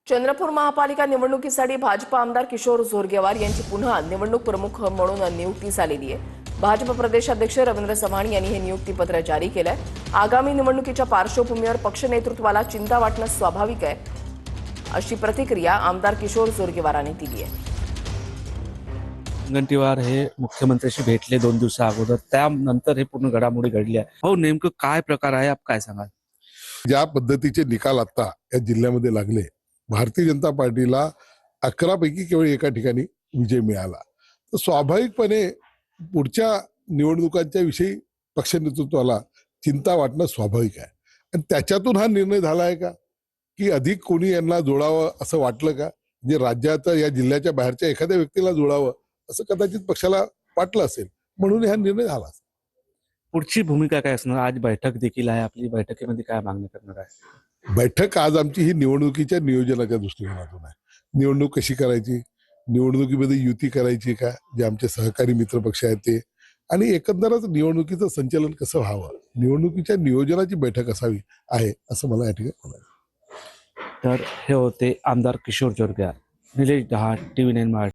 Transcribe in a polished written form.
चंद्रपूर महापालिका निवडणुकीसाठी भाजपा आमदार किशोर जोरगेवार यांची पुन्हा निवडणूक प्रमुख म्हणून नियुक्ती झालेली आहे। भाजप प्रदेशाध्यक्ष रवींद्र चव्हाण यांनी हे नियुक्तीपत्र जारी केलंय। आगामी निवडणुकीच्या पार्श्वभूमीवर पक्ष नेतृत्वाला चिंता वाटणं स्वाभाविक आहे, अशी प्रतिक्रिया आमदार किशोर जोरगेवारांनी दिली आहे। मुनगंटीवार हे मुख्यमंत्र्यांशी भेटले 2 दिवसा अगोदर, त्यानंतर हे पूर्ण घडामोडी घडल्या। हो, नेमकं काय प्रकार आहे, आप काय सांगाल? ज्या पद्धतीचे निकाल आता या जिल्ह्यामध्ये लागले, भारतीय जनता पार्टीला 11 पैकी केवळ एका ठिकाणी विजय मिळाला, तर स्वाभाविकपणे पुढच्या निवडणुकांच्या विषयी पक्ष नेतृत्वाला चिंता वाटणं स्वाभाविक आहे। आणि त्याच्यातून हा निर्णय झाला आहे का की अधिक कोणी यांना जोडावं असं वाटलं का? जे राज्यात या जिल्ह्याच्या बाहेरच्या एखाद्या व्यक्तीला जोडावं असं कदाचित पक्षाला वाटलं असेल, म्हणून हा निर्णय झाला। पुढची भूमिका काय असणार? आज बैठक देखील आहे आपली, बैठकीमध्ये काय मागणी करणार आहे? बैठक आज आमची ही निवडणुकीच्या नियोजनाच्या दृष्टिकोनातून आहे। निवडणूक कशी करायची, निवडणुकीमध्ये युती करायची का, जे आमचे सहकारी मित्र पक्ष आहेत ते, आणि एकंदरच निवडणुकीचं संचालन कसं व्हावं, निवडणुकीच्या नियोजनाची बैठक असावी आहे असं मला या ठिकाणी म्हणायचं। तर हे होते आमदार किशोर जोरगेवार। निलेश दहाड, TV9 मराठी।